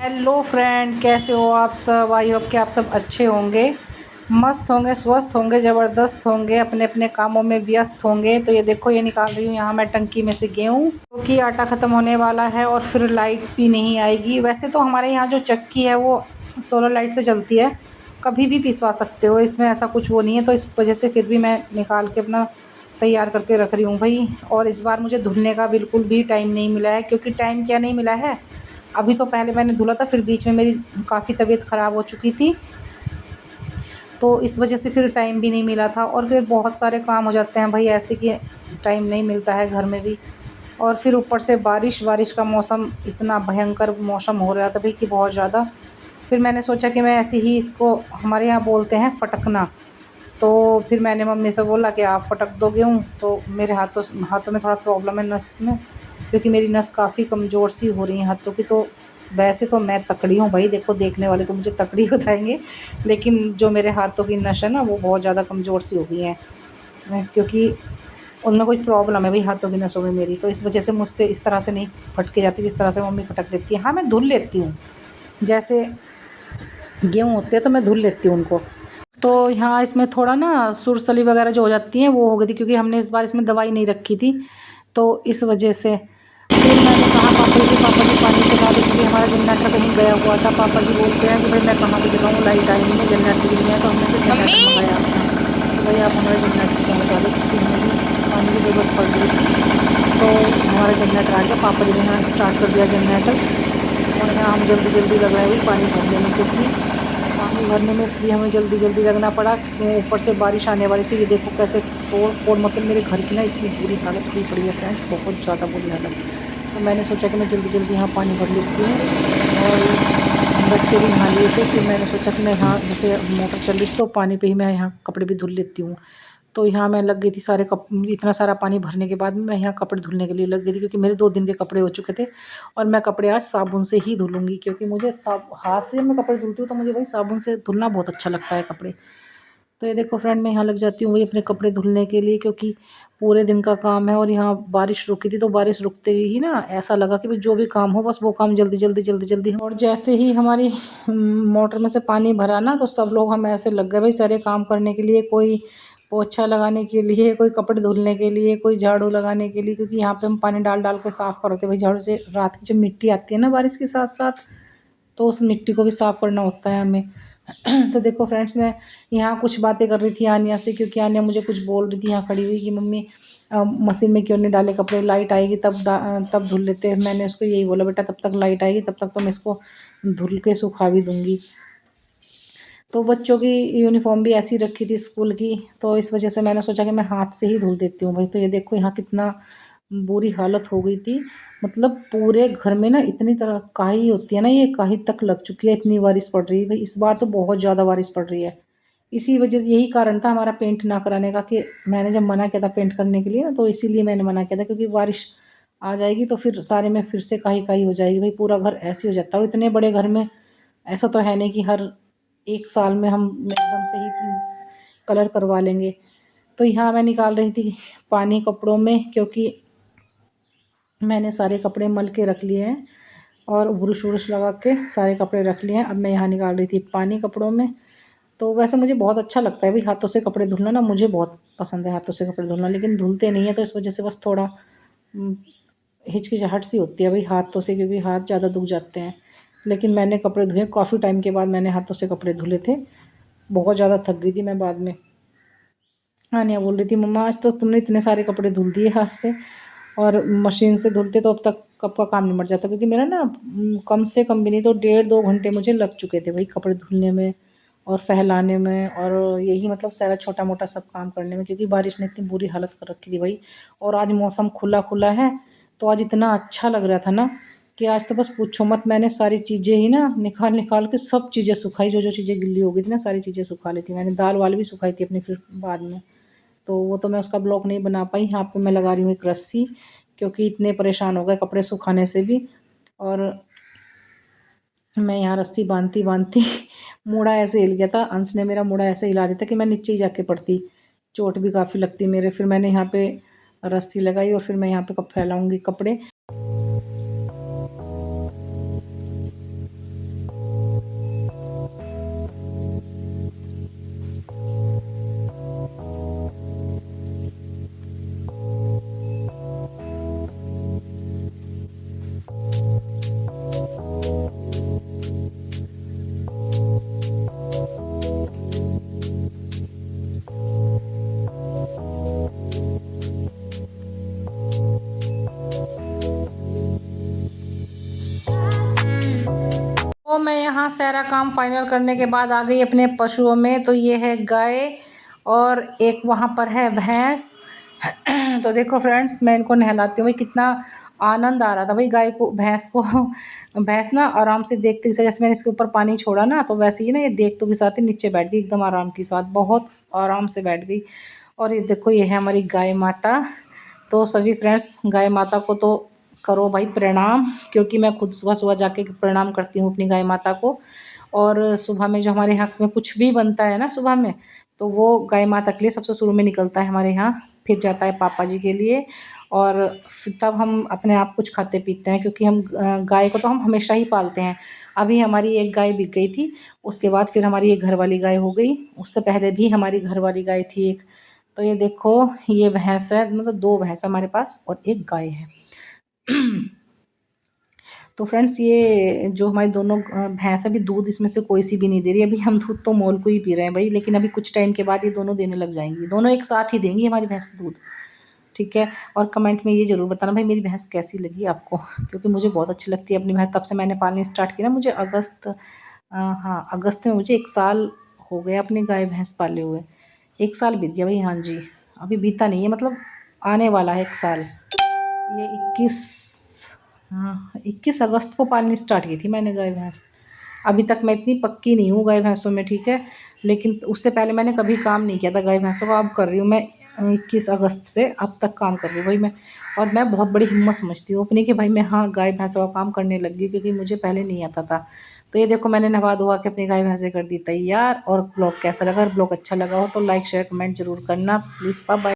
Hello friend, कैसे हो आप सब। आई होप कि आप सब अच्छे होंगे, मस्त होंगे, स्वस्थ होंगे, ज़बरदस्त होंगे, अपने अपने कामों में व्यस्त होंगे। तो ये देखो, ये निकाल रही हूँ यहाँ मैं टंकी में से गेहूँ, क्योंकि आटा ख़त्म होने वाला है और फिर लाइट भी नहीं आएगी। वैसे तो हमारे यहाँ जो चक्की है वो सोलर लाइट से चलती है, कभी भी पिसवा सकते हो, इसमें ऐसा कुछ वो नहीं है। तो इस वजह से फिर भी मैं निकाल के अपना तैयार करके रख रही हूँ भाई। और इस बार मुझे धुलने का बिल्कुल भी टाइम नहीं मिला है, क्योंकि टाइम क्या नहीं मिला है, अभी तो पहले मैंने धुला था, फिर बीच में मेरी काफ़ी तबीयत ख़राब हो चुकी थी, तो इस वजह से फिर टाइम भी नहीं मिला था। और फिर बहुत सारे काम हो जाते हैं भाई ऐसे कि टाइम नहीं मिलता है घर में भी। और फिर ऊपर से बारिश बारिश का मौसम, इतना भयंकर मौसम हो रहा था भाई कि बहुत ज़्यादा। फिर मैंने सोचा कि मैं ऐसे ही इसको, हमारे यहाँ बोलते हैं फटकना, तो फिर मैंने मम्मी से बोला कि आप फटक दो गेहूँ। तो मेरे हाथों हाथों में थोड़ा प्रॉब्लम है नस में, क्योंकि मेरी नस काफ़ी कमज़ोर सी हो रही है हाथों की। तो वैसे तो मैं तकड़ी हूँ भाई, देखो देखने वाले तो मुझे तकड़ी बताएंगे, लेकिन जो मेरे हाथों की नस है ना, वो बहुत ज़्यादा कमज़ोर सी हो गई हैं, क्योंकि उनमें कोई प्रॉब्लम है भाई हाथों की नसों में मेरी। तो इस वजह से मुझसे इस तरह से नहीं फटके जाती जिस तरह से मम्मी फटक लेती है। हाँ, मैं धुल लेती हूँ, जैसे गेहूँ होते हैं तो मैं धुल लेती हूँ उनको। तो यहाँ इसमें थोड़ा ना सुरसली वगैरह जो हो जाती हैं वो हो गई थी, क्योंकि हमने इस बार इसमें दवाई नहीं रखी थी, तो इस वजह से फिर मैंने कहा पापा जी पानी चला दो, क्योंकि हमारा जनरेटर कहीं गया हुआ था। पापा जी बोलते हैं कि भाई मैं कहाँ से जगाऊँ, लाइट आई नहीं है, जनरेटर भी नहीं है। तो हमने फिर जनरेटर मम्मी। मंगाया अपना कि भाई आप हमारा जनरेटर पहुँचा दो, क्योंकि हमें भी पानी की ज़रूरत पड़ रही थी। तो हमारा जनरेटर आ गया, पापा जी ने यहाँ स्टार्ट कर दिया जनरेटर, और यहाँ हम जल्दी जल्दी लग रहे हैं भाई पानी भरने में, क्योंकि पानी भरने में इसलिए हमें जल्दी जल्दी लगना पड़ा, ऊपर से बारिश आने वाली थी। ये देखो कैसे तोड़ फोड़, मतलब मेरे घर की ना इतनी बुरी हालत हुई पड़ी है फ्रेंड्स, बहुत ज़्यादा बुरी हालत। तो मैंने सोचा कि मैं जल्दी जल्दी यहाँ पानी भर लेती हूँ, और बच्चे भी नहा लिए थे। फिर मैंने सोचा कि मैं यहाँ, जैसे मोटर चल रही थी तो पानी पे ही मैं यहाँ कपड़े भी धुल लेती हूँ। तो यहाँ मैं लग गई थी सारे इतना सारा पानी भरने के बाद में मैं यहाँ कपड़े धुलने के लिए लग गई थी, क्योंकि मेरे 2 दिन के कपड़े हो चुके थे। और मैं कपड़े आज साबुन से ही धुलूँगी, क्योंकि मुझे हाथ से जब मैं कपड़े धुलती हूँ तो मुझे भाई साबुन से धुलना बहुत अच्छा लगता है कपड़े। तो ये देखो फ्रेंड, मैं यहाँ लग जाती हूँ वही अपने कपड़े धुलने के लिए, क्योंकि पूरे दिन का काम है। और यहाँ बारिश रुकी थी, तो बारिश रुकते ही ना ऐसा लगा कि भाई जो भी काम हो बस वो काम जल्दी जल्दी जल्दी जल्दी हो। और जैसे ही हमारी मोटर में से पानी भरा ना, तो सब लोग हम ऐसे लग गए भाई सारे काम करने के लिए, कोई पोछा लगाने के लिए, कोई कपड़े धुलने के लिए, कोई झाड़ू लगाने के लिए, क्योंकि यहाँ पे हम पानी डाल डाल के साफ़ करते भाई झाड़ू से। रात की जो मिट्टी आती है ना बारिश के साथ साथ, तो उस मिट्टी को भी साफ़ करना होता है हमें। तो देखो फ्रेंड्स, मैं यहाँ कुछ बातें कर रही थी आनिया से, क्योंकि आनिया मुझे कुछ बोल रही थी यहाँ खड़ी हुई कि मम्मी मशीन में क्यों नहीं डाले कपड़े, लाइट आएगी तब धुल लेते हैं। मैंने उसको यही बोला, बेटा तब तक लाइट आएगी तब तक तो मैं इसको धुल के सुखा भी दूँगी। तो बच्चों की यूनिफॉर्म भी ऐसी रखी थी स्कूल की, तो इस वजह से मैंने सोचा कि मैं हाथ से ही धुल देती हूँ भाई। तो ये देखो यहाँ कितना बुरी हालत हो गई थी, मतलब पूरे घर में ना इतनी तरह काई होती है ना, ये काई तक लग चुकी है, इतनी बारिश पड़ रही है भाई। इस बार तो बहुत ज़्यादा बारिश पड़ रही है। इसी वजह से यही कारण था हमारा पेंट ना कराने का, कि मैंने जब मना किया था पेंट करने के लिए ना, तो इसीलिए मैंने मना किया था, क्योंकि बारिश आ जाएगी तो फिर सारे में फिर से काई काई हो जाएगी भाई, पूरा घर ऐसे हो जाता है। और इतने बड़े घर में ऐसा तो है नहीं कि हर 1 साल में हम एकदम से ही कलर करवा लेंगे। तो यहाँ मैं निकाल रही थी पानी कपड़ों में, क्योंकि मैंने सारे कपड़े मल के रख लिए हैं और ब्रुश व्रुश लगा के सारे कपड़े रख लिए हैं। अब मैं यहाँ निकाल रही थी पानी कपड़ों में। तो वैसे मुझे बहुत अच्छा लगता है भाई हाथों से कपड़े धुलना ना, मुझे बहुत पसंद है हाथों से कपड़े धुलना, लेकिन धुलते नहीं है, तो इस वजह से बस थोड़ा हिचकिचाहट सी होती है भाई हाथों से, क्योंकि हाथ ज़्यादा दुख जाते हैं। लेकिन मैंने कपड़े धुए, काफ़ी टाइम के बाद मैंने हाथों से कपड़े धुले थे, बहुत ज़्यादा थक गई थी मैं बाद में। आनिया बोल रही थी मम्मा आज तो तुमने इतने सारे कपड़े धुल दिए हाथ से, और मशीन से धुलते तो अब तक कब का काम निमट जाता, क्योंकि मेरा ना कम से कम भी नहीं तो 1.5-2 घंटे मुझे लग चुके थे भाई कपड़े धुलने में और फैलाने में, और यही मतलब सारा छोटा मोटा सब काम करने में, क्योंकि बारिश ने इतनी बुरी हालत कर रखी थी भाई। और आज मौसम खुला खुला है, तो आज इतना अच्छा लग रहा था ना कि आज तो बस पूछो मत। मैंने सारी चीज़ें ही ना निकाल निकाल के सब चीज़ें सुखाई, जो जो चीज़ें गिल्ली हो गई थी ना सारी चीज़ें सुखा ली थी मैंने। दाल वाल भी सुखाई थी अपनी फिर बाद में, तो वो तो मैं उसका ब्लॉग नहीं बना पाई। यहाँ पे मैं लगा रही हूँ एक रस्सी, क्योंकि इतने परेशान हो गए कपड़े सुखाने से भी। और मैं यहाँ रस्सी बांधती बांधती मूड़ा ऐसे हिल गया था, अंश ने मेरा मूड़ा ऐसे हिला दिया था कि मैं नीचे ही जाके पड़ती, चोट भी काफ़ी लगती मेरे। फिर मैंने यहाँ पे रस्सी लगाई और फिर मैं यहाँ पे कब फैलाऊँगी कपड़े। यहाँ सारा काम फाइनल करने के बाद आ गई अपने पशुओं में। तो ये है गाय और एक वहाँ पर है भैंस। तो देखो फ्रेंड्स, मैं इनको नहलाती हूँ। भाई कितना आनंद आ रहा था भाई गाय को, भैंस को। भैंस ना आराम से देखते, जैसे मैंने इसके ऊपर पानी छोड़ा ना, तो वैसे ही ना ये देखते के साथ ही नीचे बैठ गई एकदम आराम के साथ, बहुत आराम से बैठ गई। और ये देखो, ये है हमारी गाय माता। तो सभी फ्रेंड्स, गाय माता को तो करो भाई प्रणाम, क्योंकि मैं खुद सुबह सुबह जाके प्रणाम करती हूँ अपनी गाय माता को। और सुबह में जो हमारे हक में कुछ भी बनता है ना सुबह में, तो वो गाय माता के लिए सबसे शुरू में निकलता है हमारे यहाँ, फिर जाता है पापा जी के लिए, और फिर तब हम अपने आप कुछ खाते पीते हैं, क्योंकि हम गाय को तो हम हमेशा ही पालते हैं। अभी हमारी एक गाय बिक गई थी, उसके बाद फिर हमारी एक घर वाली गाय हो गई, उससे पहले भी हमारी घर वाली गाय थी एक। तो ये देखो, ये भैंस है, मतलब 2 भैंस हमारे पास और एक गाय है। तो फ्रेंड्स, ये जो हमारी दोनों भैंस, अभी दूध इसमें से कोई सी भी नहीं दे रही। अभी हम दूध तो मोल को ही पी रहे हैं भाई, लेकिन अभी कुछ टाइम के बाद ये दोनों देने लग जाएंगी। दोनों एक साथ ही देंगी हमारी भैंस दूध, ठीक है। और कमेंट में ये ज़रूर बताना भाई मेरी भैंस कैसी लगी आपको, क्योंकि मुझे बहुत अच्छी लगती है अपनी भैंस। तब से मैंने पालनी स्टार्ट की ना, मुझे हाँ अगस्त में मुझे 1 साल हो गया अपनी गाय भैंस पाले हुए। 1 साल बीत गया भाई, हाँ जी। अभी बीता नहीं है, मतलब आने वाला है 1 साल। ये 21 अगस्त को पालनी स्टार्ट की थी मैंने गाय भैंस। अभी तक मैं इतनी पक्की नहीं हूँ गाय भैंसों में, ठीक है, लेकिन उससे पहले मैंने कभी काम नहीं किया था गाय भैंसों का। अब कर रही हूँ मैं 21 अगस्त से, अब तक काम कर रही हूँ भाई मैं। और मैं बहुत बड़ी हिम्मत समझती हूँ अपनी कि भाई मैं हाँ गाय भैंसों का काम करने लग गई, क्योंकि मुझे पहले नहीं आता था। तो ये देखो, मैंने नहा धोवा के अपनी गाय भैंसे कर दी तैयार। और ब्लॉग कैसा लगा? अगर ब्लॉग अच्छा लगा हो तो लाइक शेयर कमेंट जरूर करना प्लीज़। बाय।